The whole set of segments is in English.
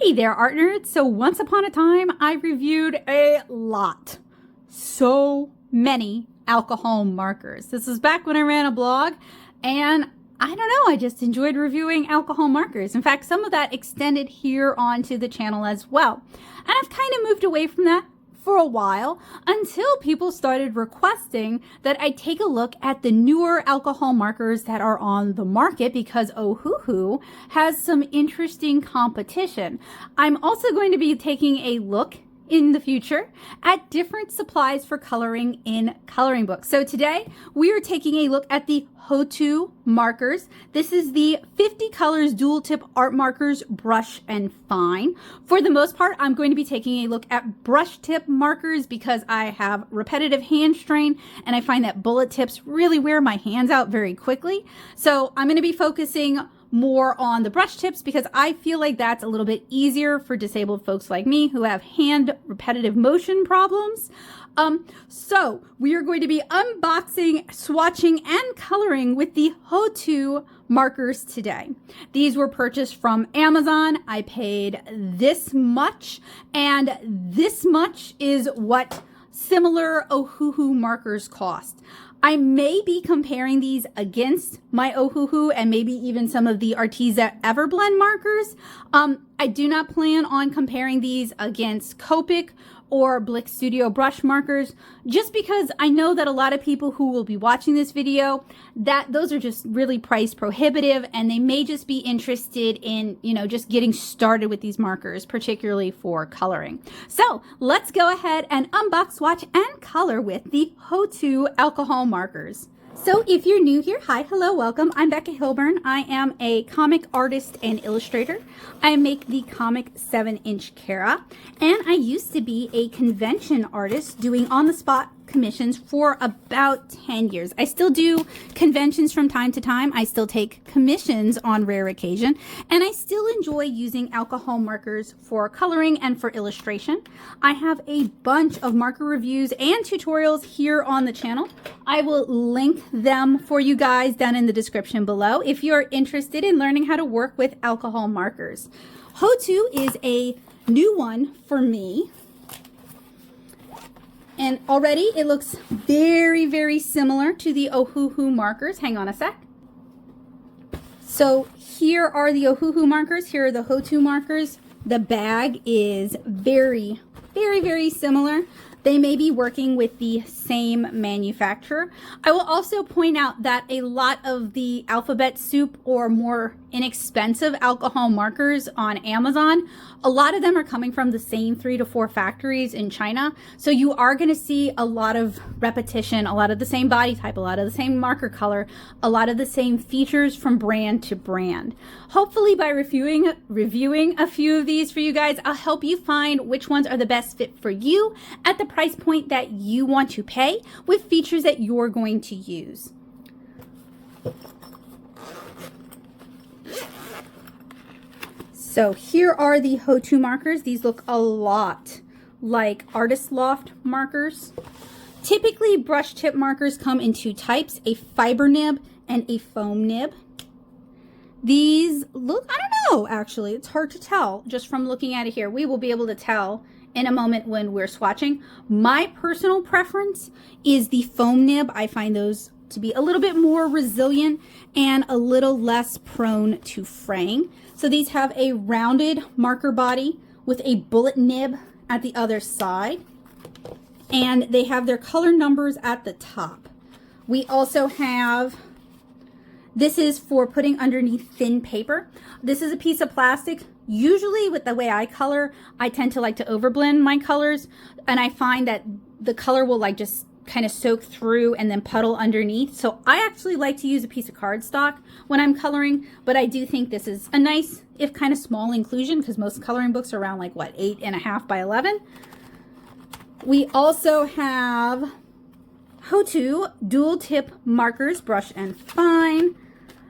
Hey there, art nerds. So once upon a time, I reviewed so many alcohol markers. This was back when I ran a blog, and I don't know, I just enjoyed reviewing alcohol markers. In fact, some of that extended here onto the channel as well. And I've kind of moved away from that for a while until people started requesting that I take a look at the newer alcohol markers that are on the market because Ohuhu has some interesting competition. I'm also going to be taking a look in the future at different supplies for coloring in coloring books. So today we are taking a look at the Hotu markers. This is the 50 colors dual tip art markers, brush and fine. For the most part, I'm going to be taking a look at brush tip markers because I have repetitive hand strain and I find that bullet tips really wear my hands out very quickly. So I'm going to be focusing more on the brush tips because I feel like that's a little bit easier for disabled folks like me who have hand repetitive motion problems. So we are going to be unboxing, swatching, and coloring with the Hotu markers today. These were purchased from Amazon. I paid this much, and this much is what similar Ohuhu markers cost. I may be comparing these against my Ohuhu and maybe even some of the Arteza Everblend markers. I do not plan on comparing these against Copic or Blick Studio brush markers, just because I know that a lot of people who will be watching this video, that those are just really price prohibitive and they may just be interested in, just getting started with these markers, particularly for coloring. So let's go ahead and unbox, swatch, and color with the Hotu alcohol markers. So if you're new here, hi, hello, welcome. I'm Becca Hilburn. I am a comic artist and illustrator. I make the comic 7-inch Kara, and I used to be a convention artist doing on-the-spot commissions for about 10 years. I still do conventions from time to time. I still take commissions on rare occasion, and I still enjoy using alcohol markers for coloring and for illustration. I have a bunch of marker reviews and tutorials here on the channel. I will link them for you guys down in the description below if you're interested in learning how to work with alcohol markers. Hotu is a new one for me. And already it looks very, very similar to the Ohuhu markers. Hang on a sec. So here are the Ohuhu markers. Here are the Hotu markers. The bag is very, very, very similar. They may be working with the same manufacturer. I will also point out that a lot of the alphabet soup or more inexpensive alcohol markers on Amazon, a lot of them are coming from the same 3 to 4 factories in China. So you are going to see a lot of repetition, a lot of the same body type, a lot of the same marker color, a lot of the same features from brand to brand. Hopefully by reviewing a few of these for you guys, I'll help you find which ones are the best fit for you at the price point that you want to pay with features that you're going to use. So here are the Hotu markers. These look a lot like Artist Loft markers. Typically, brush tip markers come in 2 types, a fiber nib and a foam nib. These look, I don't know, actually, it's hard to tell just from looking at it here. We will be able to tell in a moment when we're swatching. My personal preference is the foam nib. I find those to be a little bit more resilient and a little less prone to fraying. So these have a rounded marker body with a bullet nib at the other side, and they have their color numbers at the top. We also have, this is for putting underneath thin paper. This is a piece of plastic. Usually with the way I color, I tend to like to overblend my colors, and I find that the color will like just kind of soak through and then puddle underneath. So I actually like to use a piece of cardstock when I'm coloring, but I do think this is a nice, if kind of small inclusion, because most coloring books are around like what, 8.5 by 11. We also have Hotu dual tip markers, brush and fine.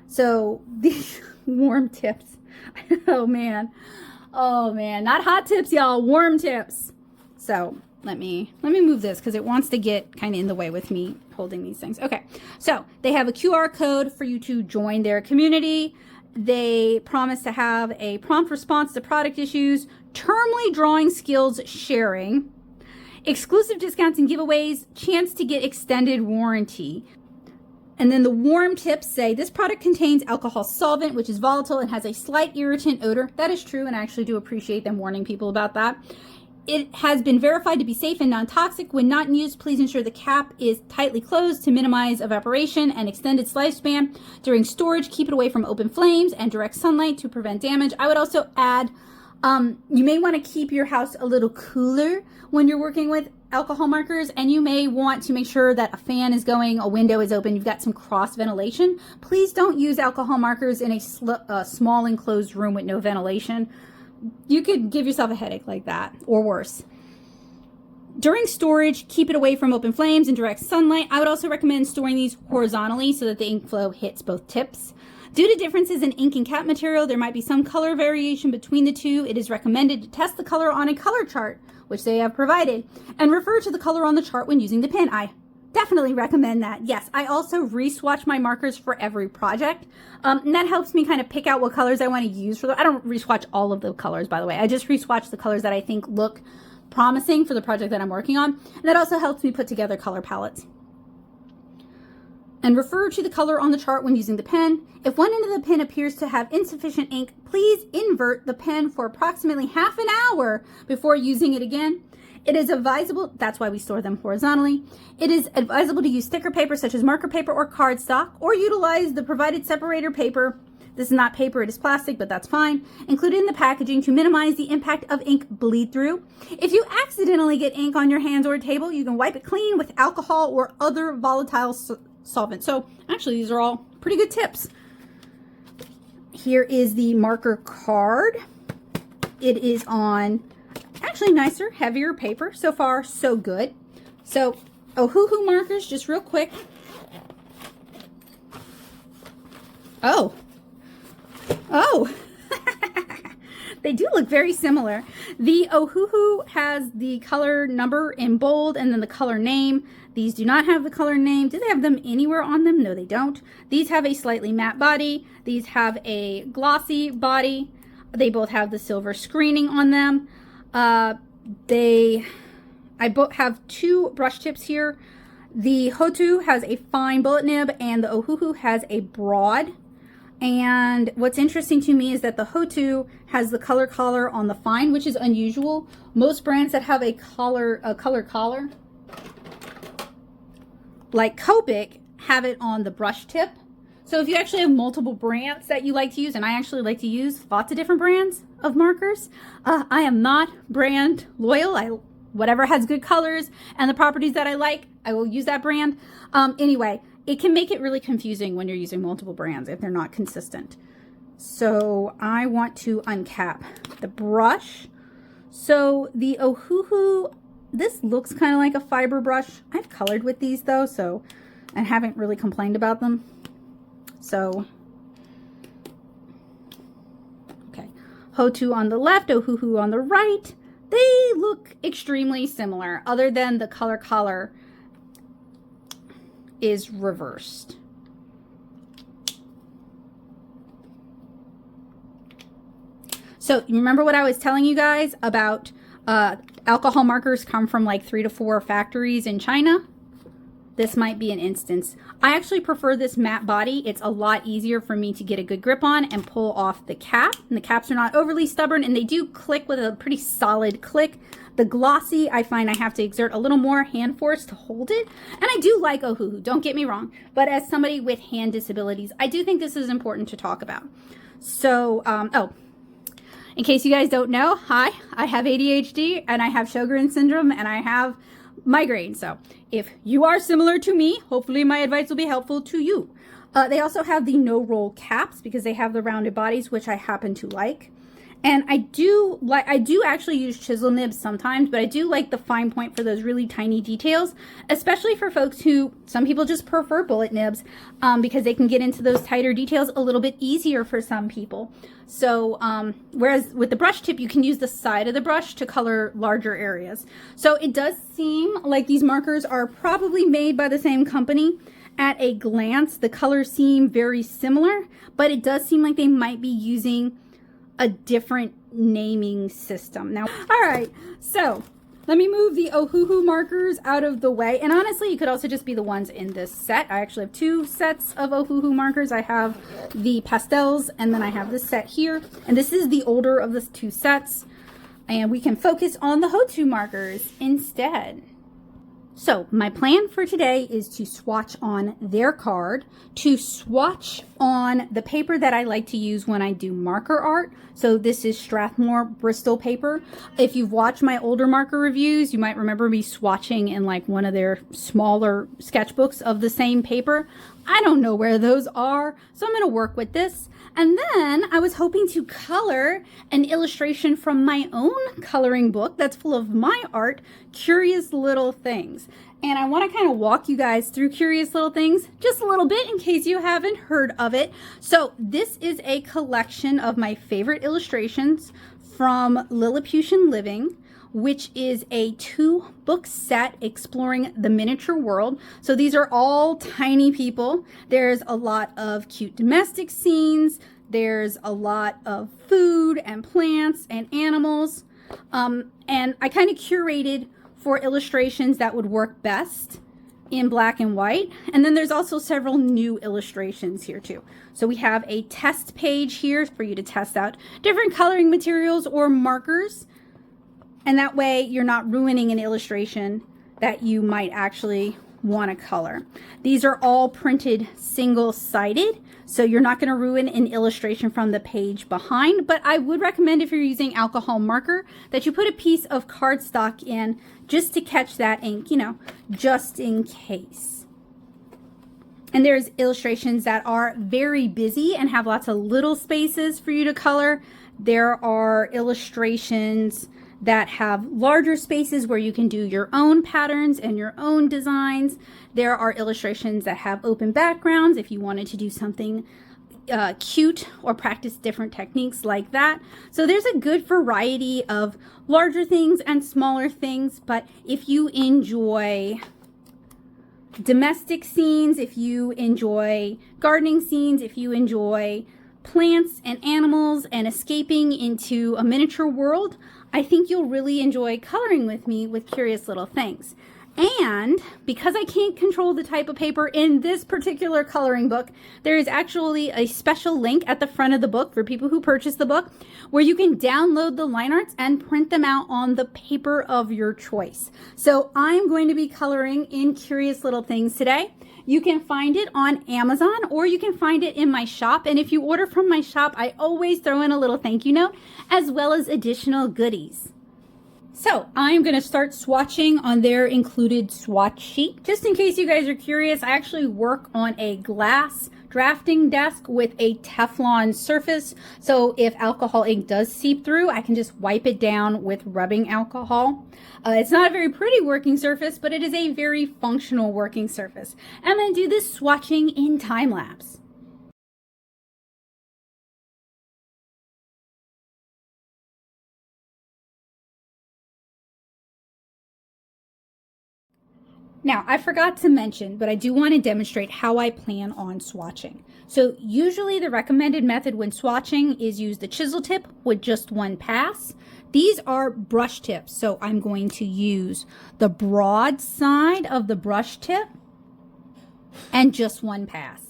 So these warm tips. Oh man, not hot tips, y'all, warm tips. So let me move this because it wants to get kind of in the way with me holding these things. Okay, so they have a QR code for you to join their community. They promise to have a prompt response to product issues, termly drawing skills sharing, exclusive discounts and giveaways, chance to get extended warranty. And then the warm tips say this product contains alcohol solvent, which is volatile and has a slight irritant odor. That is true, and I actually do appreciate them warning people about that. It has been verified to be safe and non-toxic. When not in use, please ensure the cap is tightly closed to minimize evaporation and extended lifespan. During storage, keep it away from open flames and direct sunlight to prevent damage. I would also add, you may want to keep your house a little cooler when you're working with alcohol markers, and you may want to make sure that a fan is going, a window is open, you've got some cross ventilation. Please don't use alcohol markers in a small enclosed room with no ventilation. You could give yourself a headache like that, or worse. During storage, keep it away from open flames and direct sunlight. I would also recommend storing these horizontally so that the ink flow hits both tips. Due to differences in ink and cap material, there might be some color variation between the two. It is recommended to test the color on a color chart, which they have provided, and refer to the color on the chart when using the pen. I definitely recommend that. Yes, I also re-swatch my markers for every project. And that helps me kind of pick out what colors I want to use for them. I don't re-swatch all of the colors, by the way. I just re-swatch the colors that I think look promising for the project that I'm working on. And that also helps me put together color palettes. And refer to the color on the chart when using the pen. If one end of the pen appears to have insufficient ink, please invert the pen for approximately half an hour before using it again. It is advisable, that's why we store them horizontally. It is advisable to use sticker paper such as marker paper or cardstock, or utilize the provided separator paper. This is not paper, it is plastic, but that's fine. Included in the packaging to minimize the impact of ink bleed through. If you accidentally get ink on your hands or table, you can wipe it clean with alcohol or other volatile solvent. So actually, these are all pretty good tips. Here is the marker card. It is on actually nicer, heavier paper. So far, so good. So Ohuhu markers, just real quick. Oh. They do look very similar. The Ohuhu has the color number in bold and then the color name. These do not have the color name. Do they have them anywhere on them? No, they don't. These have a slightly matte body. These have a glossy body. They both have the silver screening on them. I both have two brush tips here. The Hotu has a fine bullet nib and the Ohuhu has a broad. And what's interesting to me is that the Hotu has the color collar on the fine, which is unusual. Most brands that have a color collar, like Copic, have it on the brush tip. So if you actually have multiple brands that you like to use, and I actually like to use lots of different brands of markers, I am not brand loyal. Whatever has good colors and the properties that I like, I will use that brand. Anyway, it can make it really confusing when you're using multiple brands if they're not consistent. So I want to uncap the brush. So the Ohuhu, this looks kind of like a fiber brush. I've colored with these though, so I haven't really complained about them. So, okay, Hotu on the left, Ohuhu on the right. They look extremely similar, other than the color collar is reversed. So you remember what I was telling you guys about alcohol markers come from like 3 to 4 factories in China? This might be an instance. I actually prefer this matte body. It's a lot easier for me to get a good grip on and pull off the cap. And the caps are not overly stubborn and they do click with a pretty solid click. The glossy, I find I have to exert a little more hand force to hold it. And I do like Ohuhu, don't get me wrong. But as somebody with hand disabilities, I do think this is important to talk about. So, in case you guys don't know, hi, I have ADHD and I have Sjogren's syndrome and I have migraine. So if you are similar to me, hopefully my advice will be helpful to you. They also have the no roll caps because they have the rounded bodies, which I happen to like. And I do actually use chisel nibs sometimes, but I do like the fine point for those really tiny details, especially for folks who, some people just prefer bullet nibs because they can get into those tighter details a little bit easier for some people. So whereas with the brush tip, you can use the side of the brush to color larger areas. So it does seem like these markers are probably made by the same company. at a glance, the colors seem very similar, but it does seem like they might be using a different naming system. Now, all right, so let me move the Ohuhu markers out of the way. And honestly, you could also just be the ones in this set. I actually have two sets of Ohuhu markers. I have the pastels and then I have this set here. And this is the older of the two sets. And we can focus on the Hotu markers instead. So my plan for today is to swatch on their card, to swatch on the paper that I like to use when I do marker art. So this is Strathmore Bristol paper. If you've watched my older marker reviews, you might remember me swatching in like one of their smaller sketchbooks of the same paper. I don't know where those are, so I'm going to work with this. And then I was hoping to color an illustration from my own coloring book that's full of my art, Curious Little Things. And I want to kind of walk you guys through Curious Little Things just a little bit in case you haven't heard of it. So this is a collection of my favorite illustrations from Lilliputian Living, which is a 2-book set exploring the miniature world. So these are all tiny people. There's a lot of cute domestic scenes. There's a lot of food and plants and animals. And I kind of curated for illustrations that would work best in black and white. And then there's also several new illustrations here too. So we have a test page here for you to test out different coloring materials or markers. And that way you're not ruining an illustration that you might actually want to color. These are all printed single-sided, so you're not going to ruin an illustration from the page behind, but I would recommend if you're using alcohol marker that you put a piece of cardstock in just to catch that ink, you know, just in case. And there's illustrations that are very busy and have lots of little spaces for you to color. There are illustrations that have larger spaces where you can do your own patterns and your own designs. There are illustrations that have open backgrounds if you wanted to do something cute or practice different techniques like that. So there's a good variety of larger things and smaller things, but if you enjoy domestic scenes, if you enjoy gardening scenes, if you enjoy plants and animals and escaping into a miniature world, I think you'll really enjoy coloring with me with Curious Little Things. And because I can't control the type of paper in this particular coloring book, there is actually a special link at the front of the book for people who purchase the book where you can download the line arts and print them out on the paper of your choice. So I'm going to be coloring in Curious Little Things today. You can find it on Amazon or you can find it in my shop. And if you order from my shop, I always throw in a little thank you note as well as additional goodies. So I'm going to start swatching on their included swatch sheet. Just in case you guys are curious, I actually work on a glass drafting desk with a Teflon surface. So if alcohol ink does seep through, I can just wipe it down with rubbing alcohol. It's not a very pretty working surface, but it is a very functional working surface. I'm going to do this swatching in time lapse. Now, I forgot to mention, but I do want to demonstrate how I plan on swatching. So usually the recommended method when swatching is use the chisel tip with just one pass. These are brush tips, so I'm going to use the broad side of the brush tip and just one pass.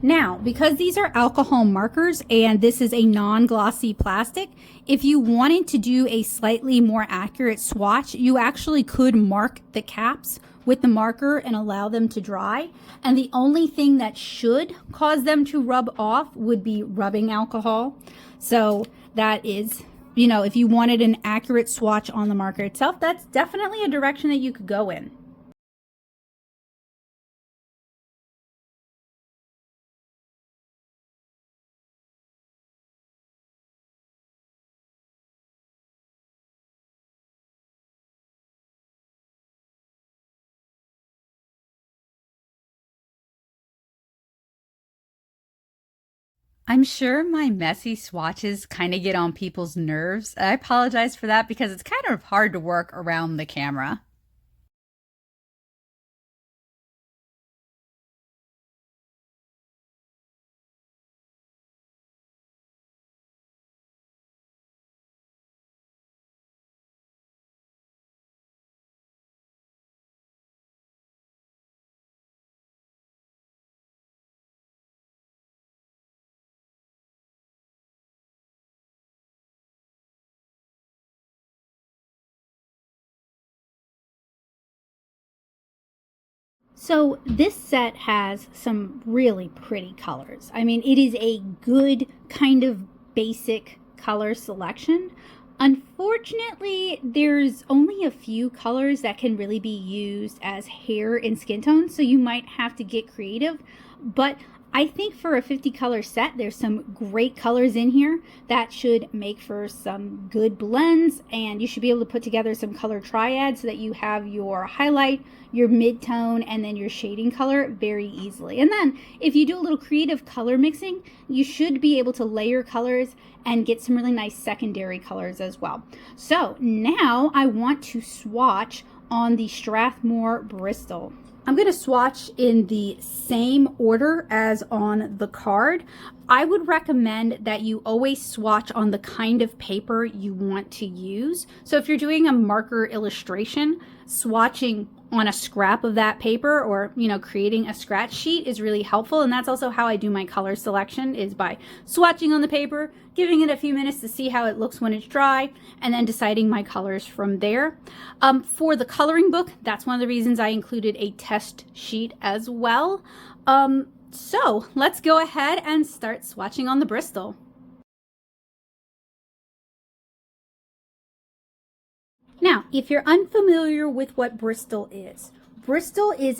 Now, because these are alcohol markers and this is a non-glossy plastic, if you wanted to do a slightly more accurate swatch, you actually could mark the caps with the marker and allow them to dry. And the only thing that should cause them to rub off would be rubbing alcohol. So that is, you know, if you wanted an accurate swatch on the marker itself, that's definitely a direction that you could go in. I'm sure my messy swatches kind of get on people's nerves. I apologize for that because it's kind of hard to work around the camera. So this set has some really pretty colors. I mean, it is a good kind of basic color selection. Unfortunately, there's only a few colors that can really be used as hair and skin tones, so you might have to get creative. But I think for a 50 color set, there's some great colors in here that should make for some good blends, and you should be able to put together some color triads so that you have your highlight, your mid-tone, and then your shading color very easily. And then if you do a little creative color mixing, you should be able to layer colors and get some really nice secondary colors as well. So now I want to swatch on the Strathmore Bristol. I'm going to swatch in the same order as on the card. I would recommend that you always swatch on the kind of paper you want to use. So if you're doing a marker illustration, swatching on a scrap of that paper, or creating a scratch sheet is really helpful. And that's also how I do my color selection, is by swatching on the paper, giving it a few minutes to see how it looks when it's dry, and then deciding my colors from there. For the coloring book, that's one of the reasons I included a test sheet as well. So let's go ahead and start swatching on the Bristol. Now, if you're unfamiliar with what Bristol is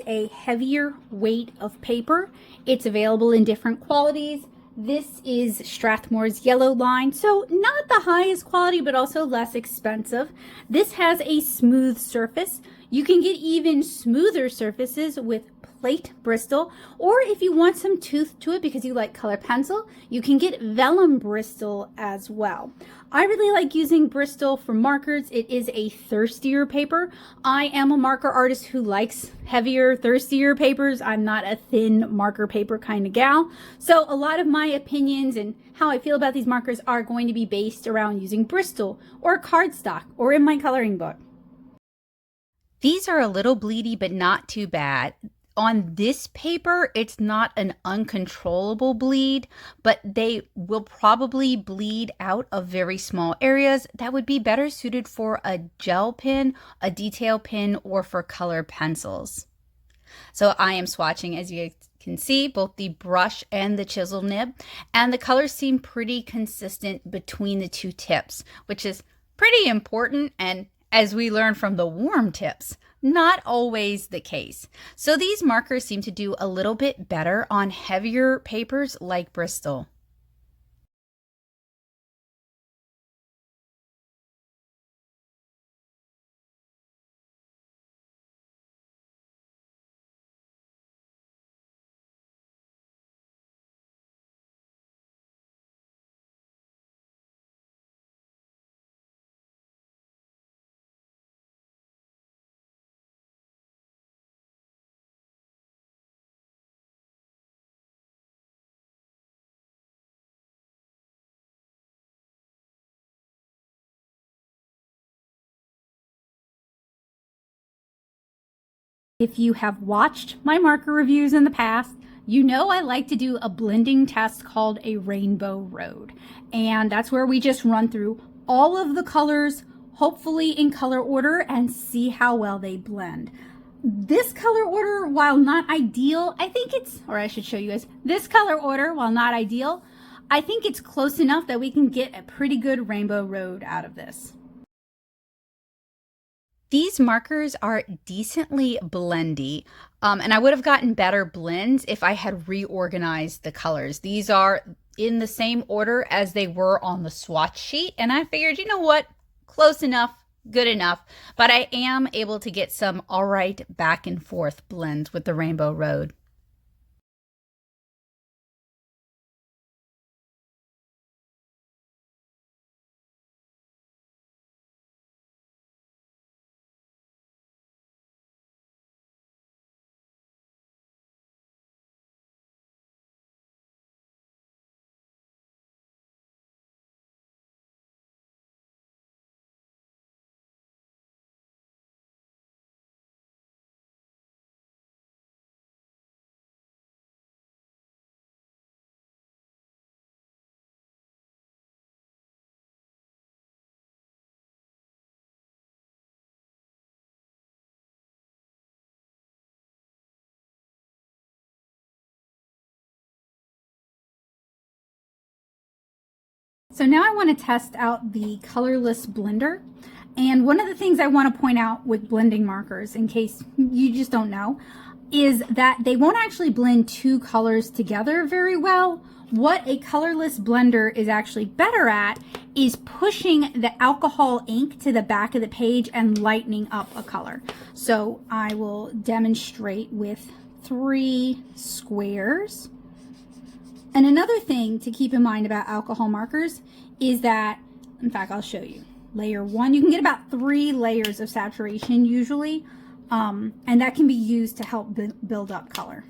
a heavier weight of paper. It's available in different qualities. This is Strathmore's yellow line, so not the highest quality, but also less expensive. This has a smooth surface. You can get even smoother surfaces with plate Bristol, or if you want some tooth to it because you like color pencil, you can get vellum Bristol as well. I really like using Bristol for markers. It is a thirstier paper. I am a marker artist who likes heavier, thirstier papers. I'm not a thin marker paper kind of gal. So a lot of my opinions and how I feel about these markers are going to be based around using Bristol or cardstock or in my coloring book. These are a little bleedy, but not too bad. On this paper, it's not an uncontrollable bleed, but they will probably bleed out of very small areas that would be better suited for a gel pen, a detail pen, or for color pencils. So I am swatching, as you can see, both the brush and the chisel nib, and the colors seem pretty consistent between the two tips, which is pretty important, and as we learn from the warm tips, not always the case. So these markers seem to do a little bit better on heavier papers like Bristol. If you have watched my marker reviews in the past, you know I like to do a blending test called a rainbow road. And that's where we just run through all of the colors, hopefully in color order, and see how well they blend. This color order, while not ideal, I think it's, or I should show you guys, this color order, while not ideal, I think it's close enough that we can get a pretty good rainbow road out of this. These markers are decently blendy, and I would have gotten better blends if I had reorganized the colors. These are in the same order as they were on the swatch sheet, and I figured, you know what, close enough, good enough, but I am able to get some all right back and forth blends with the Rainbow Road. So now I want to test out the colorless blender. And one of the things I want to point out with blending markers, in case you just don't know, is that they won't actually blend two colors together very well. What a colorless blender is actually better at is pushing the alcohol ink to the back of the page and lightening up a color. So I will demonstrate with 3 squares. And another thing to keep in mind about alcohol markers is that, in fact, I'll show you. Layer 1, you can get about 3 layers of saturation usually, and that can be used to help build up color.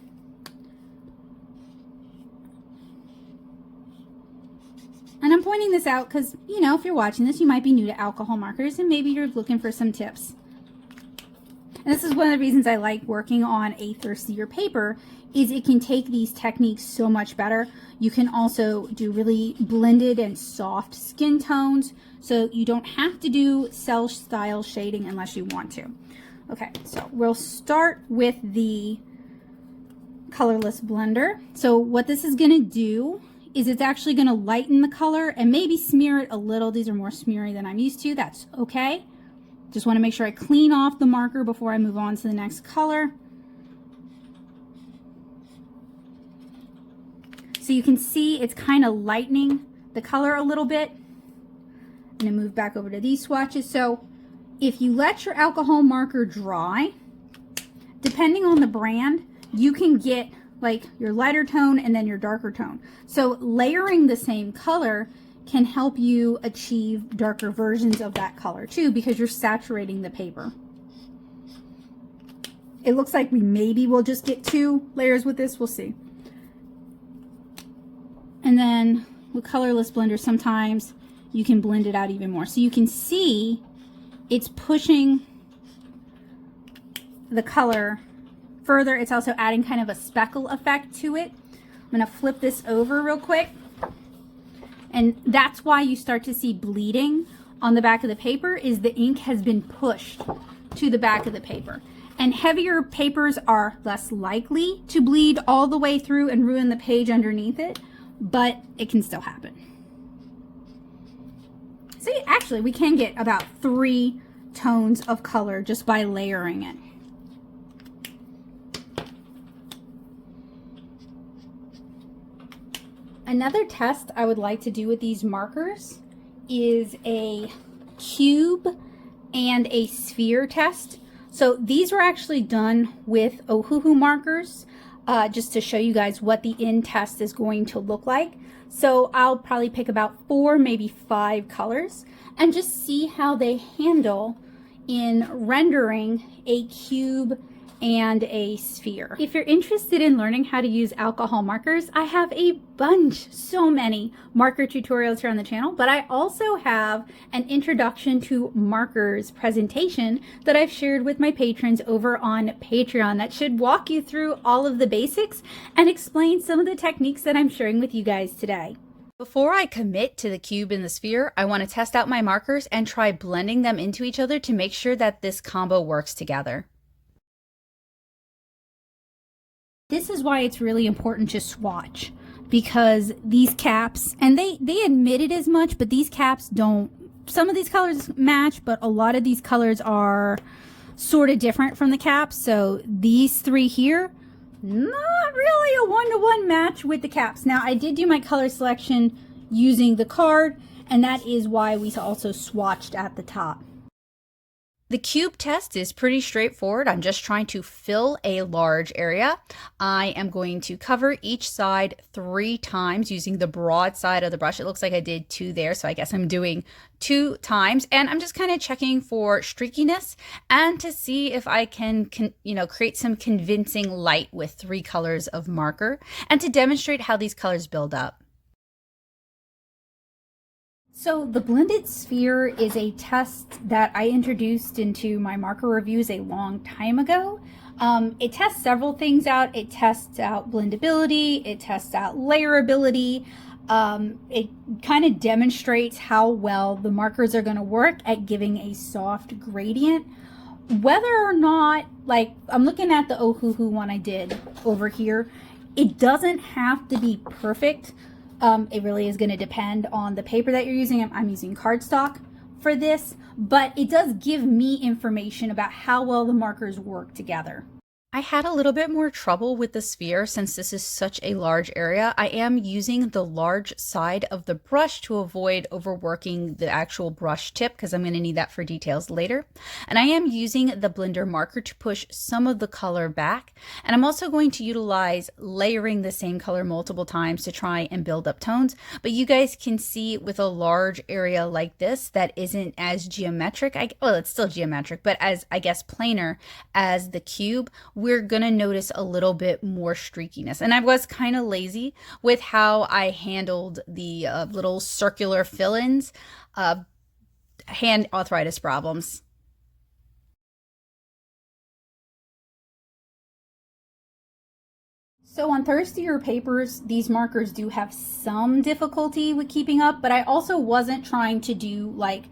And I'm pointing this out because, you know, if you're watching this, you might be new to alcohol markers and maybe you're looking for some tips. And this is one of the reasons I like working on a thirstier paper, is it can take these techniques so much better. You can also do really blended and soft skin tones, so you don't have to do cell style shading unless you want to. Okay, so we'll start with the colorless blender. So what this is going to do is it's actually going to lighten the color and maybe smear it a little. These are more smeary than I'm used to. That's okay. Just want to make sure I clean off the marker before I move on to the next color. So you can see it's kind of lightening the color a little bit. I'm going to move back over to these swatches. So if you let your alcohol marker dry, depending on the brand, you can get like your lighter tone and then your darker tone. So layering the same color can help you achieve darker versions of that color too, because you're saturating the paper. It looks like we maybe will just get 2 layers with this. We'll see. And then with colorless blenders, sometimes you can blend it out even more. So you can see it's pushing the color further. It's also adding kind of a speckle effect to it. I'm going to flip this over real quick. And that's why you start to see bleeding on the back of the paper, is the ink has been pushed to the back of the paper. And heavier papers are less likely to bleed all the way through and ruin the page underneath it, but it can still happen. See, actually, we can get about 3 tones of color just by layering it. Another test I would like to do with these markers is a cube and a sphere test. So these were actually done with Ohuhu markers, just to show you guys what the end test is going to look like. So I'll probably pick about 4, maybe 5 colors and just see how they handle in rendering a cube and a sphere. If you're interested in learning how to use alcohol markers, I have a bunch, so many marker tutorials here on the channel, but I also have an introduction to markers presentation that I've shared with my patrons over on Patreon that should walk you through all of the basics and explain some of the techniques that I'm sharing with you guys today. Before I commit to the cube and the sphere, I want to test out my markers and try blending them into each other to make sure that this combo works together. This is why it's really important to swatch, because these caps, and they admit it as much, but these caps don't, some of these colors match, but a lot of these colors are sort of different from the caps. So these 3 here, not really a one-to-one match with the caps. Now I did do my color selection using the card, and that is why we also swatched at the top. The cube test is pretty straightforward. I'm just trying to fill a large area. I am going to cover each side 3 times using the broad side of the brush. It looks like I did 2 there, so I guess I'm doing 2 times. And I'm just kind of checking for streakiness and to see if I can create some convincing light with 3 colors of marker and to demonstrate how these colors build up. So the blended sphere is a test that I introduced into my marker reviews a long time ago. It tests several things out. It tests out blendability, it tests out layerability. It kind of demonstrates how well the markers are going to work at giving a soft gradient. Whether or not, like I'm looking at the Ohuhu one I did over here, it doesn't have to be perfect It really is going to depend on the paper that you're using. I'm using cardstock for this, but it does give me information about how well the markers work together. I had a little bit more trouble with the sphere since this is such a large area. I am using the large side of the brush to avoid overworking the actual brush tip because I'm going to need that for details later. And I am using the blender marker to push some of the color back. And I'm also going to utilize layering the same color multiple times to try and build up tones. But you guys can see with a large area like this that isn't as geometric, well, it's still geometric, but as I guess plainer as the cube, we're gonna notice a little bit more streakiness. And I was kind of lazy with how I handled the little circular fill-ins, hand arthritis problems. So on thirstier papers, these markers do have some difficulty with keeping up, but I also wasn't trying to do like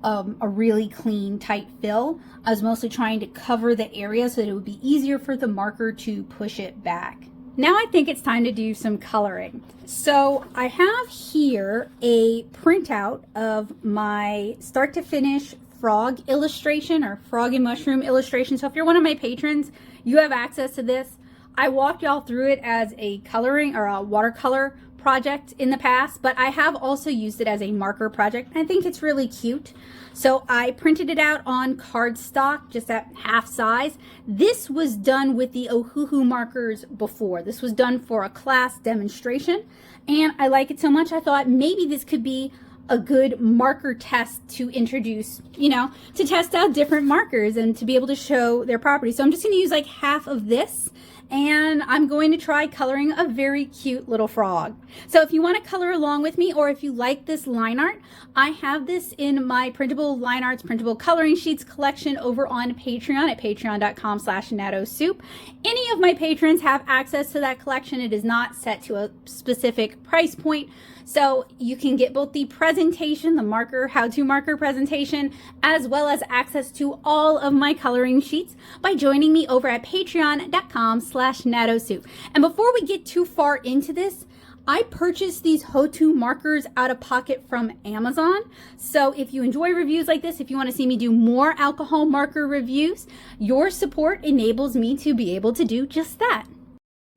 a really clean, tight fill. I was mostly trying to cover the area so that it would be easier for the marker to push it back. Now I think it's time to do some coloring. So I have here a printout of my start to finish frog illustration or frog and mushroom illustration. So if you're one of my patrons, you have access to this. I walked y'all through it as a coloring or a watercolor project in the past, but I have also used it as a marker project. I think it's really cute. So I printed it out on cardstock, just at half size. This was done with the Ohuhu markers before. This was done for a class demonstration, and I like it so much I thought maybe this could be a good marker test to introduce, you know, to test out different markers and to be able to show their properties. So I'm just going to use like half of this, and I'm going to try coloring a very cute little frog. So if you want to color along with me, or if you like this line art, I have this in my printable line arts, printable coloring sheets collection over on Patreon at patreon.com/nattosoup. Any of my patrons have access to that collection. It is not set to a specific price point. So you can get both the presentation, the marker, how-to marker presentation, as well as access to all of my coloring sheets by joining me over at patreon.com/nattosoup. And before we get too far into this, I purchased these Hotu markers out of pocket from Amazon. So if you enjoy reviews like this, if you want to see me do more alcohol marker reviews, your support enables me to be able to do just that.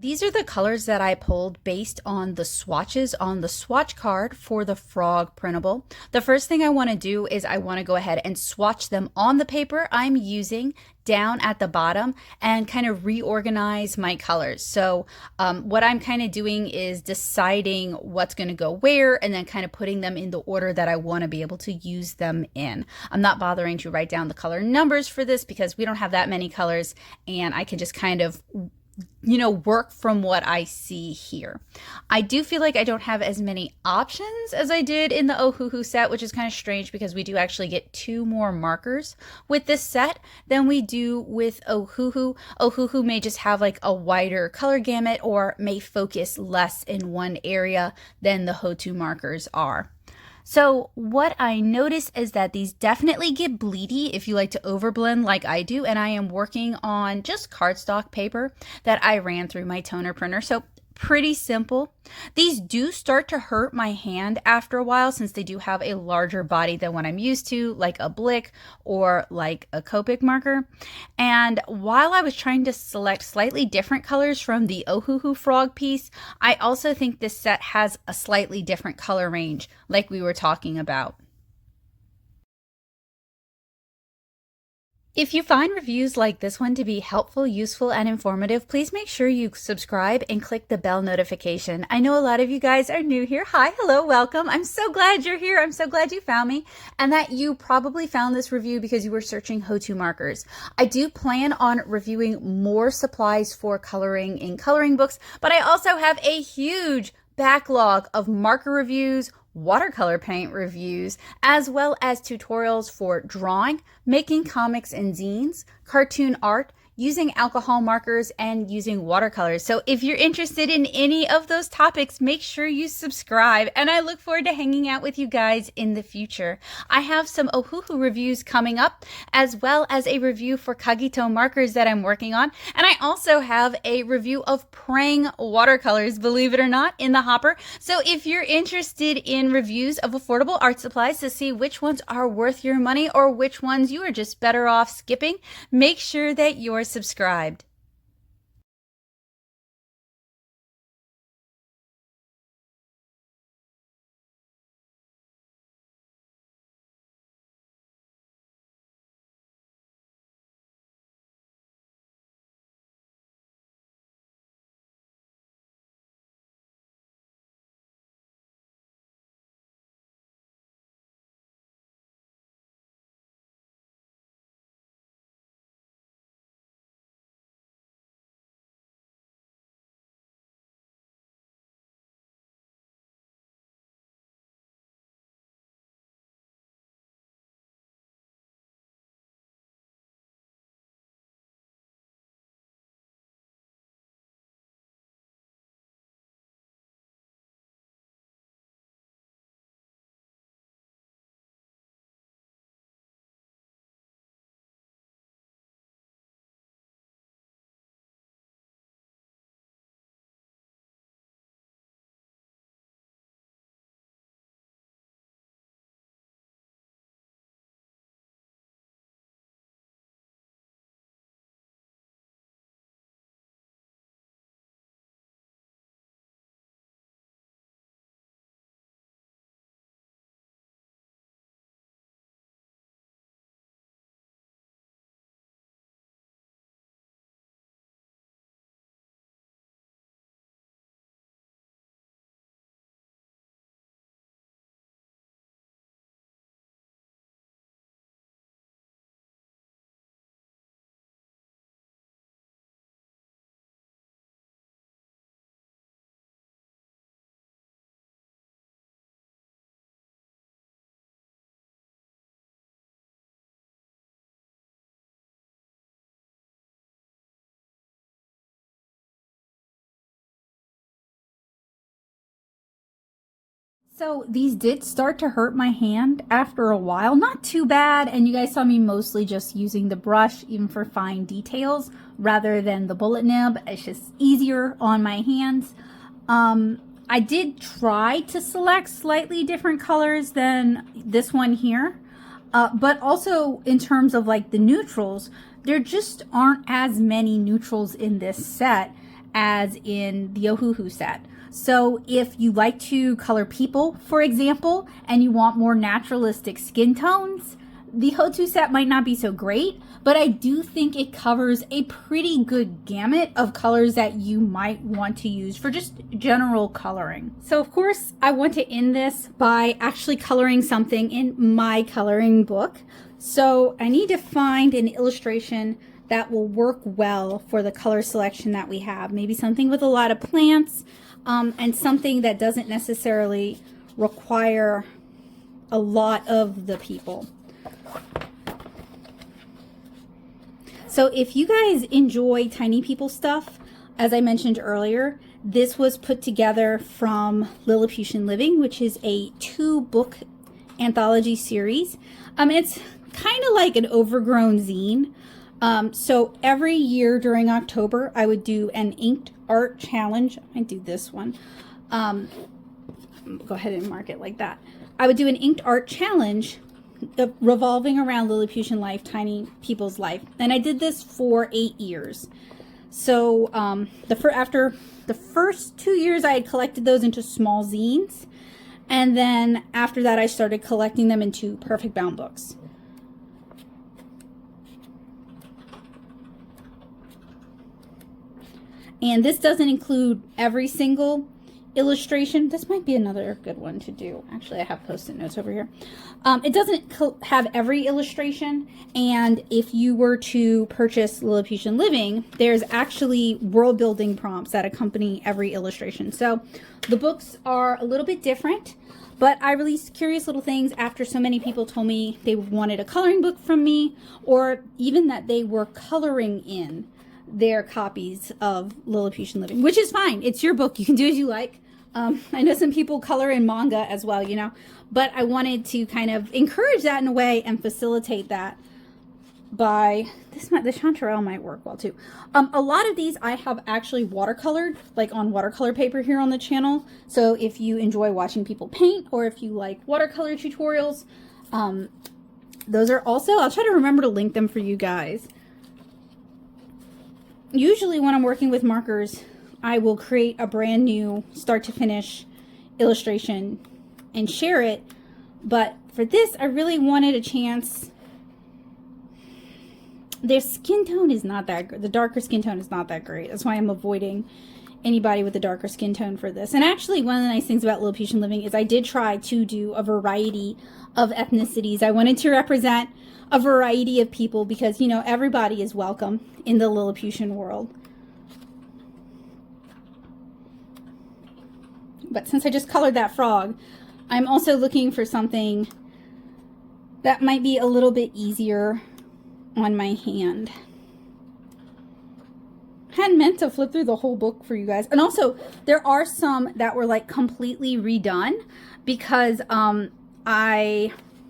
These are the colors that I pulled based on the swatches on the swatch card for the frog printable. The first thing I want to do is I want to go ahead and swatch them on the paper I'm using down at the bottom and kind of reorganize my colors. So what I'm kind of doing is deciding what's going to go where and then kind of putting them in the order that I want to be able to use them in. I'm not bothering to write down the color numbers for this because we don't have that many colors, and I can just kind of, you know, work from what I see here. I do feel like I don't have as many options as I did in the Ohuhu set, which is kind of strange because we do actually get 2 more markers with this set than we do with Ohuhu. Ohuhu may just have like a wider color gamut or may focus less in one area than the Hotu markers are. So what I notice is that these definitely get bleedy if you like to overblend like I do, and I am working on just cardstock paper that I ran through my toner printer. So pretty simple. These do start to hurt my hand after a while since they do have a larger body than what I'm used to, like a Blick or like a Copic marker. And while I was trying to select slightly different colors from the Ohuhu frog piece, I also think this set has a slightly different color range like we were talking about. If you find reviews like this one to be helpful, useful, and informative, please make sure you subscribe and click the bell notification. I know a lot of you guys are new here. Hi, hello, welcome. I'm so glad you're here. I'm so glad you found me, and that you probably found this review because you were searching Hotu markers. I do plan on reviewing more supplies for coloring in coloring books, but I also have a huge backlog of marker reviews, watercolor paint reviews, as well as tutorials for drawing, making comics and zines, cartoon art, using alcohol markers, and using watercolors. So if you're interested in any of those topics, make sure you subscribe, and I look forward to hanging out with you guys in the future. I have some Ohuhu reviews coming up, as well as a review for Kagito markers that I'm working on, and I also have a review of Prang watercolors, believe it or not, in the hopper. So if you're interested in reviews of affordable art supplies to see which ones are worth your money or which ones you are just better off skipping, make sure that you're subscribed. So these did start to hurt my hand after a while. Not too bad, and you guys saw me mostly just using the brush, even for fine details, rather than the bullet nib. It's just easier on my hands. I did try to select slightly different colors than this one here, but also in terms of like the neutrals, there just aren't as many neutrals in this set as in the Ohuhu set. So if you like to color people, for example, and you want more naturalistic skin tones, the Hotu set might not be so great, but I do think it covers a pretty good gamut of colors that you might want to use for just general coloring. So of course, I want to end this by actually coloring something in my coloring book. So I need to find an illustration that will work well for the color selection that we have. Maybe something with a lot of plants, and something that doesn't necessarily require a lot of the people. So if you guys enjoy tiny people stuff, as I mentioned earlier, this was put together from Lilliputian Living, which is a 2-book anthology series. It's kind of like an overgrown zine. So every year during October, I would do an inked art challenge. I might do this one. Go ahead and mark it like that. I would do an inked art challenge revolving around Lilliputian life, tiny people's life. And I did this for 8 years. So after the first 2 years, I had collected those into small zines. And then after that, I started collecting them into perfect bound books. And this doesn't include every single illustration. This might be another good one to do. Actually, I have post-it notes over here. It doesn't have every illustration, and if you were to purchase Lilliputian Living, there's actually world building prompts that accompany every illustration. So the books are a little bit different, but I released Curious Little Things after so many people told me they wanted a coloring book from me, or even that they were coloring in their copies of Lilliputian Living, which is fine. It's your book. You can do as you like. I know some people color in manga as well, you know, but I wanted to kind of encourage that in a way and facilitate that by the chanterelle might work well too. A lot of these I have actually watercolored, like on watercolor paper here on the channel. So if you enjoy watching people paint, or if you like watercolor tutorials, those are also, I'll try to remember to link them for you guys. Usually when I'm working with markers, I will create a brand new start to finish illustration and share it. But for this, I really wanted a chance. Their skin tone is not that good. The darker skin tone is not that great. That's why I'm avoiding anybody with a darker skin tone for this. And actually, one of the nice things about Lilliputian Living is I did try to do a variety of ethnicities. I wanted to represent a variety of people because, you know, everybody is welcome in the Lilliputian world. But since I just colored that frog, I'm also looking for something that might be a little bit easier on my hand. I hadn't meant to flip through the whole book for you guys. And also, there are some that were like completely redone because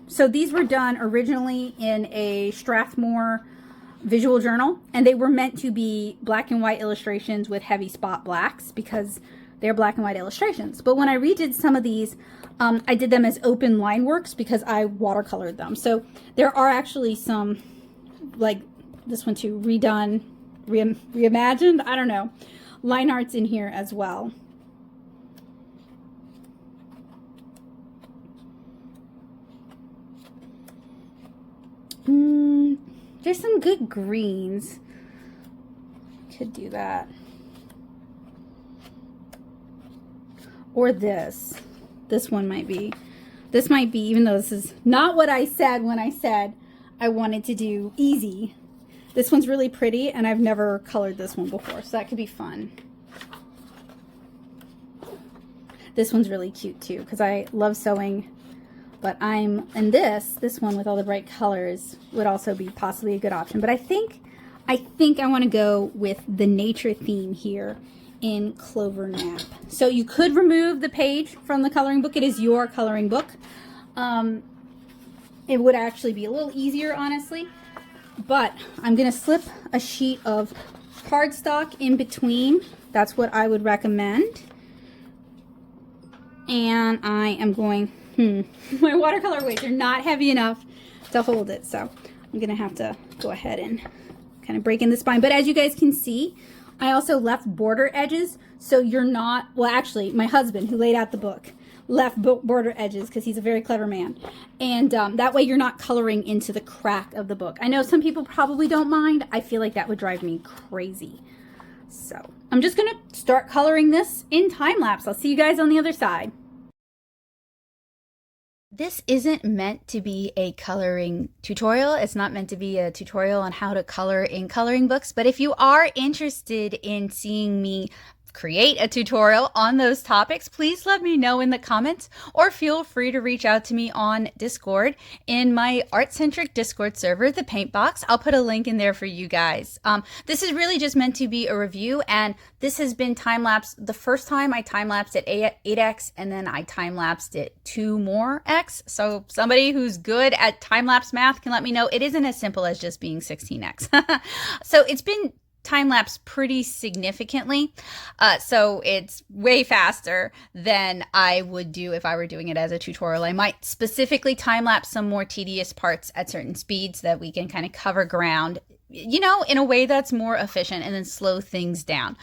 so these were done originally in a Strathmore visual journal, and they were meant to be black and white illustrations with heavy spot blacks because they're black and white illustrations. But when I redid some of these, I did them as open line works because I watercolored them. So there are actually some, like this one too, redone, reimagined, I don't know, line arts in here as well. There's some good greens. Could do that. Or this. This one might be. This might be, even though this is not what I said when I said I wanted to do easy. This one's really pretty, and I've never colored this one before, so that could be fun. This one's really cute too, because I love sewing. But and this one with all the bright colors would also be possibly a good option. But I think I want to go with the nature theme here in Clover Nap. So you could remove the page from the coloring book. It is your coloring book. It would actually be a little easier, honestly. But I'm going to slip a sheet of cardstock in between. That's what I would recommend. And I am going, my watercolor weights are not heavy enough to hold it. So I'm going to have to go ahead and kind of break in the spine. But as you guys can see, I also left border edges. So you're not, well, actually, my husband who laid out the book left border edges because he's a very clever man. And that way you're not coloring into the crack of the book. I know some people probably don't mind. I feel like that would drive me crazy. So I'm just going to start coloring this in time lapse. I'll see you guys on the other side. This isn't meant to be a coloring tutorial. It's not meant to be a tutorial on how to color in coloring books. But if you are interested in seeing me create a tutorial on those topics, please let me know in the comments, or feel free to reach out to me on Discord in my art-centric Discord server, the Paint Box. I'll put a link in there for you guys. This is really just meant to be a review, and this has been time-lapsed. The first time I time-lapsed at 8x, and then I time-lapsed it 2 more x. So somebody who's good at time-lapse math can let me know. It isn't as simple as just being 16x. So it's been time-lapse pretty significantly, so it's way faster than I would do if I were doing it as a tutorial. I might specifically time-lapse some more tedious parts at certain speeds so that we can kind of cover ground, you know, in a way that's more efficient, and then slow things down.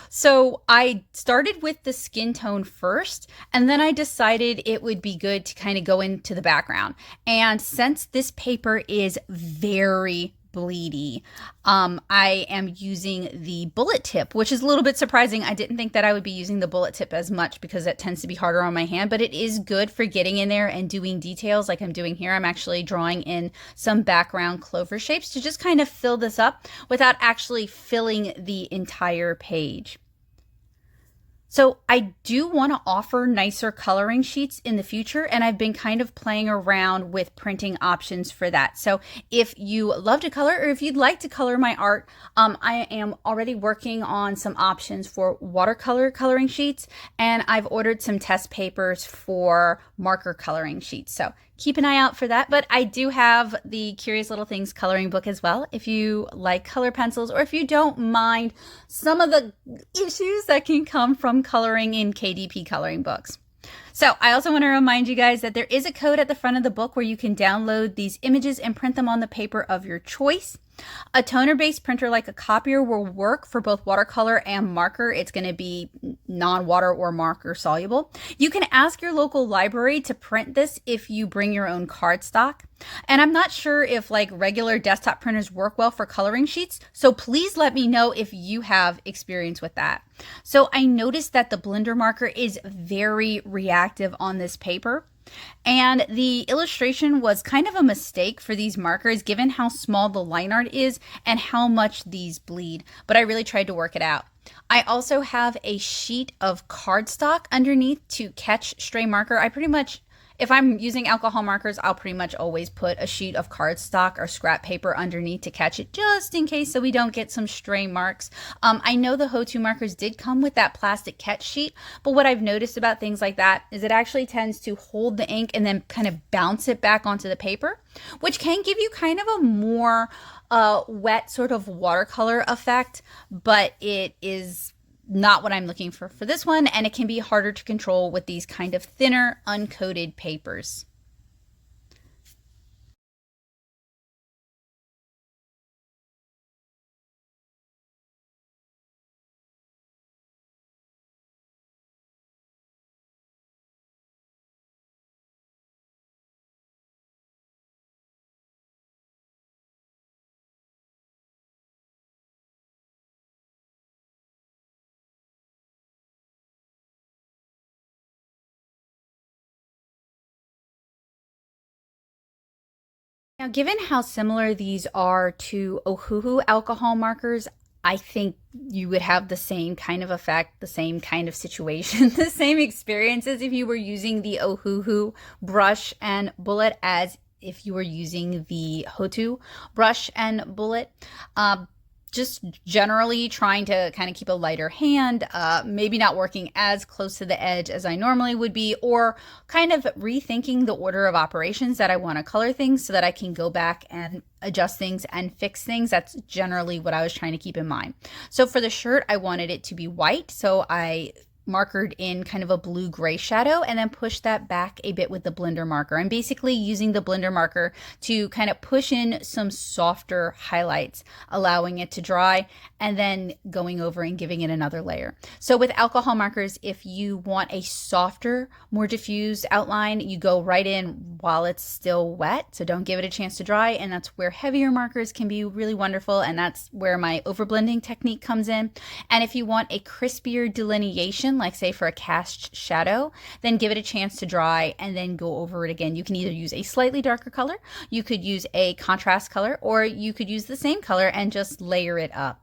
So I started with the skin tone first, and then I decided it would be good to kind of go into the background. And since this paper is very bleedy. I am using the bullet tip, which is a little bit surprising. I didn't think that I would be using the bullet tip as much because it tends to be harder on my hand, but it is good for getting in there and doing details like I'm doing here. I'm actually drawing in some background clover shapes to just kind of fill this up without actually filling the entire page. So I do want to offer nicer coloring sheets in the future, and I've been kind of playing around with printing options for that. So if you love to color, or if you'd like to color my art, I am already working on some options for watercolor coloring sheets, and I've ordered some test papers for marker coloring sheets. So keep an eye out for that. But I do have the Curious Little Things coloring book as well, if you like color pencils, or if you don't mind some of the issues that can come from coloring in KDP coloring books. So I also want to remind you guys that there is a code at the front of the book where you can download these images and print them on the paper of your choice. A toner-based printer like a copier will work for both watercolor and marker. It's going to be non-water or marker soluble. You can ask your local library to print this if you bring your own cardstock. And I'm not sure if like regular desktop printers work well for coloring sheets, so please let me know if you have experience with that. So I noticed that the blender marker is very reactive on this paper. And the illustration was kind of a mistake for these markers given how small the line art is and how much these bleed, but I really tried to work it out. I also have a sheet of cardstock underneath to catch stray marker. I pretty much, if I'm using alcohol markers, I'll pretty much always put a sheet of cardstock or scrap paper underneath to catch it just in case so we don't get some stray marks. I know the Hotu markers did come with that plastic catch sheet, but what I've noticed about things like that is it actually tends to hold the ink and then kind of bounce it back onto the paper, which can give you kind of a more wet sort of watercolor effect, but it is not what I'm looking for this one, and it can be harder to control with these kind of thinner uncoated papers. Now, given how similar these are to Ohuhu alcohol markers, I think you would have the same kind of effect, the same kind of situation, the same experiences if you were using the Ohuhu brush and bullet as if you were using the Hotu brush and bullet. Just generally trying to kind of keep a lighter hand, maybe not working as close to the edge as I normally would be, or kind of rethinking the order of operations that I want to color things so that I can go back and adjust things and fix things. That's generally what I was trying to keep in mind. So for the shirt, I wanted it to be white, so I markered in kind of a blue-gray shadow and then pushed that back a bit with the blender marker. I'm basically using the blender marker to kind of push in some softer highlights, allowing it to dry, and then going over and giving it another layer. So with alcohol markers, if you want a softer, more diffused outline, you go right in while it's still wet, so don't give it a chance to dry, and that's where heavier markers can be really wonderful, and that's where my overblending technique comes in. And if you want a crispier delineation, like say for a cast shadow, then give it a chance to dry and then go over it again. You can either use a slightly darker color, you could use a contrast color, or you could use the same color and just layer it up.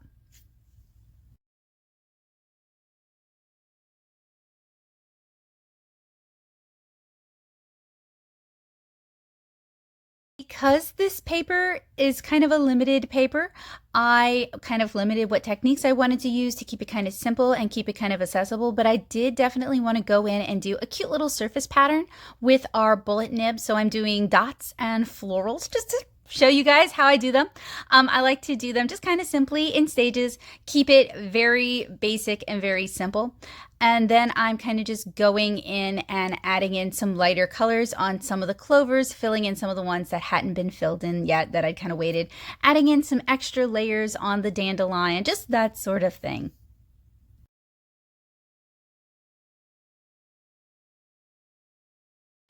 Because this paper is kind of a limited paper, I kind of limited what techniques I wanted to use to keep it kind of simple and keep it kind of accessible, but I did definitely want to go in and do a cute little surface pattern with our bullet nib. So I'm doing dots and florals just to show you guys how I do them. I like to do them just kind of simply in stages, keep it very basic and very simple. And then I'm kind of just going in and adding in some lighter colors on some of the clovers, filling in some of the ones that hadn't been filled in yet that I'd kind of waited, adding in some extra layers on the dandelion, just that sort of thing.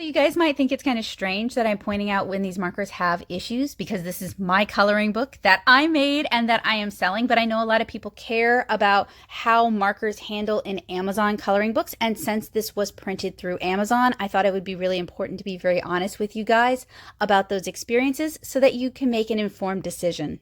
You guys might think it's kind of strange that I'm pointing out when these markers have issues because this is my coloring book that I made and that I am selling, but I know a lot of people care about how markers handle in Amazon coloring books, and since this was printed through Amazon, I thought it would be really important to be very honest with you guys about those experiences so that you can make an informed decision.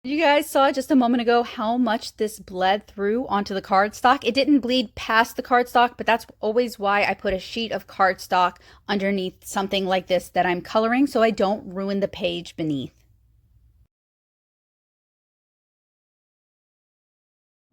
You guys saw just a moment ago how much this bled through onto the cardstock. It didn't bleed past the cardstock, but that's always why I put a sheet of cardstock underneath something like this that I'm coloring so I don't ruin the page beneath.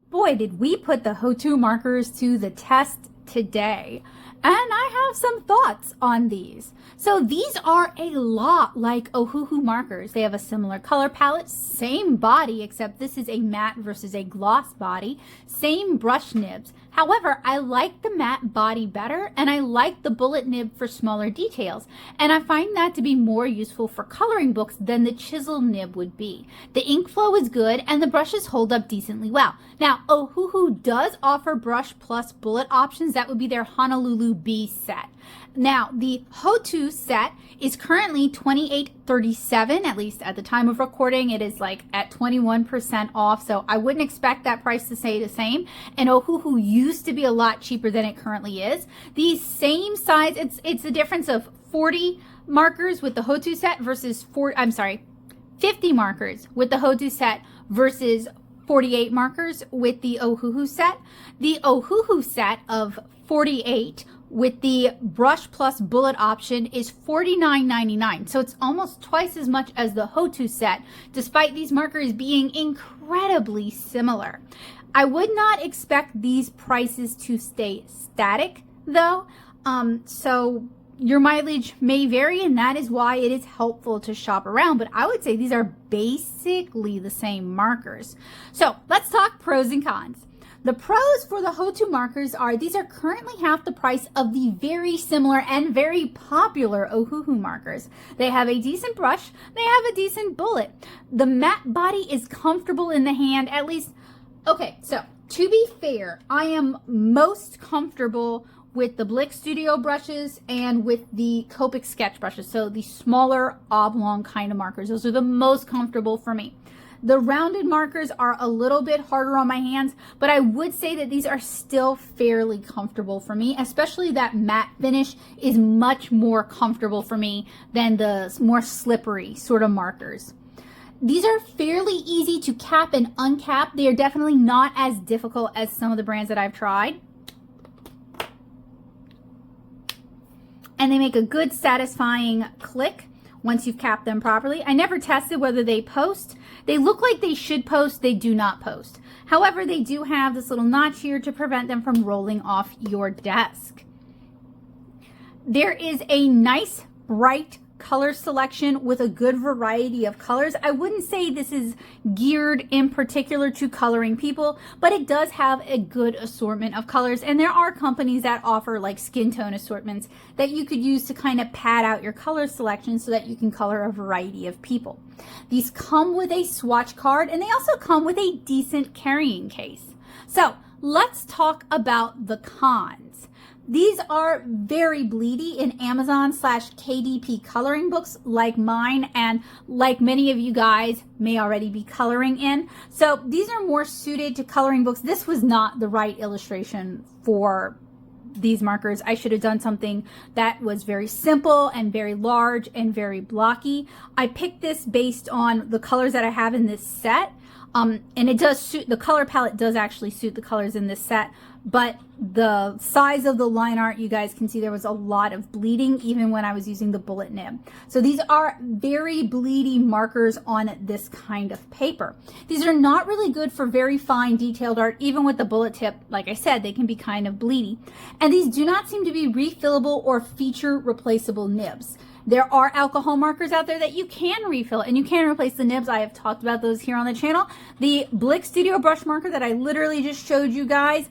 Boy, did we put the Hotu markers to the test today. And I have some thoughts on these. So these are a lot like Ohuhu markers. They have a similar color palette, same body, except this is a matte versus a gloss body, same brush nibs. However, I like the matte body better, and I like the bullet nib for smaller details. And I find that to be more useful for coloring books than the chisel nib would be. The ink flow is good, and the brushes hold up decently well. Now, Ohuhu does offer brush plus bullet options. That would be their Honolulu B set. Now, the Hotu set is currently $28.37, at least at the time of recording. It is like at 21% off, so I wouldn't expect that price to stay the same. And Ohuhu used to be a lot cheaper than it currently is. These same size, it's the difference of 40 markers with the Hotu set versus 50 markers with the Hotu set versus 48 markers with the Ohuhu set. The Ohuhu set of 48 with the brush plus bullet option is $49.99. So it's almost twice as much as the Hotu set, despite these markers being incredibly similar. I would not expect these prices to stay static though. So your mileage may vary, and that is why it is helpful to shop around, but I would say these are basically the same markers. So let's talk pros and cons. The pros for the Hotu markers are these are currently half the price of the very similar and very popular Ohuhu markers. They have a decent brush, they have a decent bullet. The matte body is comfortable in the hand, at least. Okay, so to be fair, I am most comfortable with the Blick Studio brushes and with the Copic sketch brushes, so the smaller oblong kind of markers. Those are the most comfortable for me. The rounded markers are a little bit harder on my hands, but I would say that these are still fairly comfortable for me, especially that matte finish is much more comfortable for me than the more slippery sort of markers. These are fairly easy to cap and uncap. They are definitely not as difficult as some of the brands that I've tried. And they make a good satisfying click once you've capped them properly. I never tested whether they post. They look like they should post. They do not post. However, they do have this little notch here to prevent them from rolling off your desk. There is a nice bright color selection with a good variety of colors. I wouldn't say this is geared in particular to coloring people, but it does have a good assortment of colors, and there are companies that offer like skin tone assortments that you could use to kind of pad out your color selection so that you can color a variety of people. These come with a swatch card, and they also come with a decent carrying case. So let's talk about the cons. These are very bleedy in Amazon/KDP coloring books like mine, and like many of you guys may already be coloring in. So these are more suited to coloring books. This was not the right illustration for these markers. I should have done something that was very simple and very large and very blocky. I picked this based on the colors that I have in this set. And it does suit, the color palette does actually suit the colors in this set, but the size of the line art, you guys can see there was a lot of bleeding even when I was using the bullet nib. So these are very bleedy markers on this kind of paper. These are not really good for very fine detailed art. Even with the bullet tip, like I said, they can be kind of bleedy. And these do not seem to be refillable or feature replaceable nibs. There are alcohol markers out there that you can refill and you can replace the nibs. I have talked about those here on the channel. The Blick Studio brush marker that I literally just showed you guys,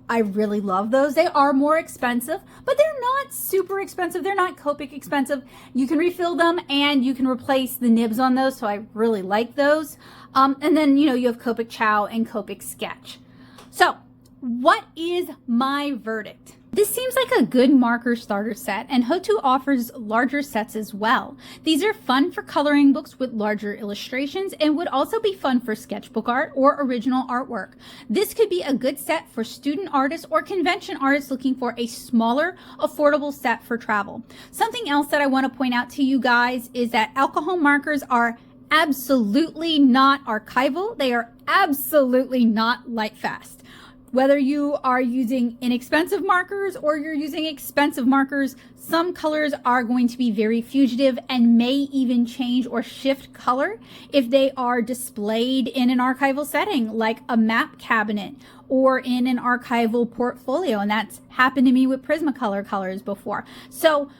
I really love those. They are more expensive, but they're not super expensive. They're not Copic expensive. You can refill them and you can replace the nibs on those, so I really like those. And then, you know, you have Copic Chow and Copic Sketch. So what is my verdict? This seems like a good marker starter set, and Hotu offers larger sets as well. These are fun for coloring books with larger illustrations and would also be fun for sketchbook art or original artwork. This could be a good set for student artists or convention artists looking for a smaller, affordable set for travel. Something else that I want to point out to you guys is that alcohol markers are absolutely not archival. They are absolutely not light fast. Whether you are using inexpensive markers or you're using expensive markers, some colors are going to be very fugitive and may even change or shift color if they are displayed in an archival setting, like a map cabinet or in an archival portfolio. And that's happened to me with Prismacolor colors before. So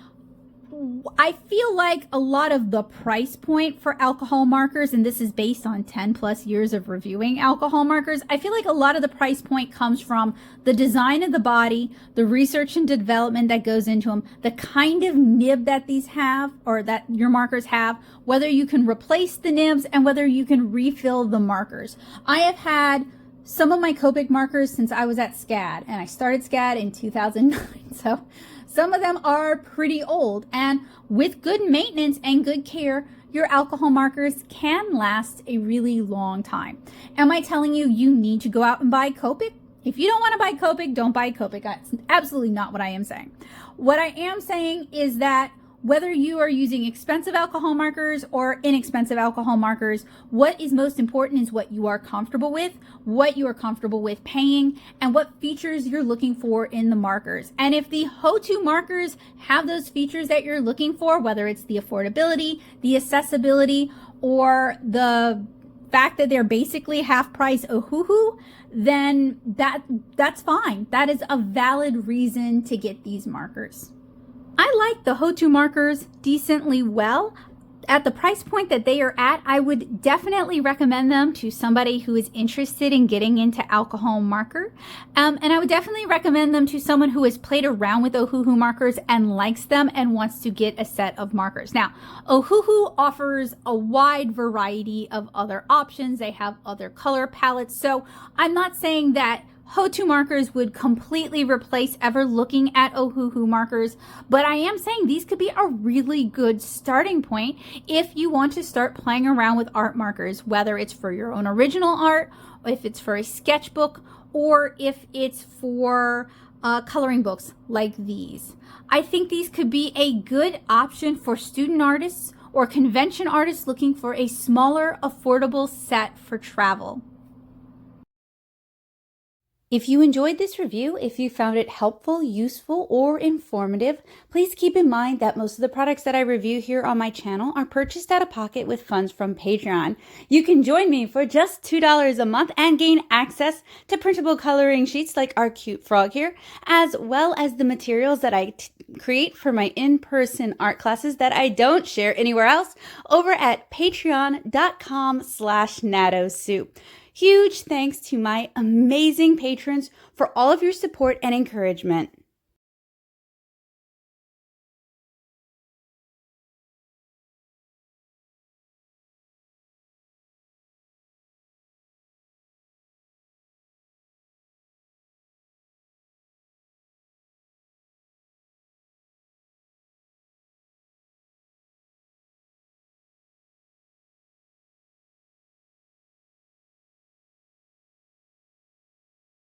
I feel like a lot of the price point for alcohol markers, and this is based on 10 plus years of reviewing alcohol markers, I feel like a lot of the price point comes from the design of the body, the research and development that goes into them, the kind of nib that these have or that your markers have, whether you can replace the nibs and whether you can refill the markers. I have had some of my Copic markers since I was at SCAD, and I started SCAD in 2009. So some of them are pretty old, and with good maintenance and good care, your alcohol markers can last a really long time. Am I telling you you need to go out and buy Copic? If you don't want to buy Copic, don't buy Copic. That's absolutely not what I am saying. What I am saying is that whether you are using expensive alcohol markers or inexpensive alcohol markers, what is most important is what you are comfortable with paying, and what features you're looking for in the markers. And if the Hotu markers have those features that you're looking for, whether it's the affordability, the accessibility, or the fact that they're basically half price Ohuhu, then that's fine. That is a valid reason to get these markers. I like the Hotu markers decently well. At the price point that they are at, I would definitely recommend them to somebody who is interested in getting into alcohol marker. And I would definitely recommend them to someone who has played around with Ohuhu markers and likes them and wants to get a set of markers. Now, Ohuhu offers a wide variety of other options. They have other color palettes. So I'm not saying that Hotu markers would completely replace ever looking at Ohuhu markers, but I am saying these could be a really good starting point if you want to start playing around with art markers, whether it's for your own original art, or if it's for a sketchbook, or if it's for coloring books like these. I think these could be a good option for student artists or convention artists looking for a smaller, affordable set for travel. If you enjoyed this review, if you found it helpful, useful, or informative, please keep in mind that most of the products that I review here on my channel are purchased out of pocket with funds from Patreon. You can join me for just $2 a month and gain access to printable coloring sheets like our cute frog here, as well as the materials that I create for my in-person art classes that I don't share anywhere else over at patreon.com/natosoup. Huge thanks to my amazing patrons for all of your support and encouragement.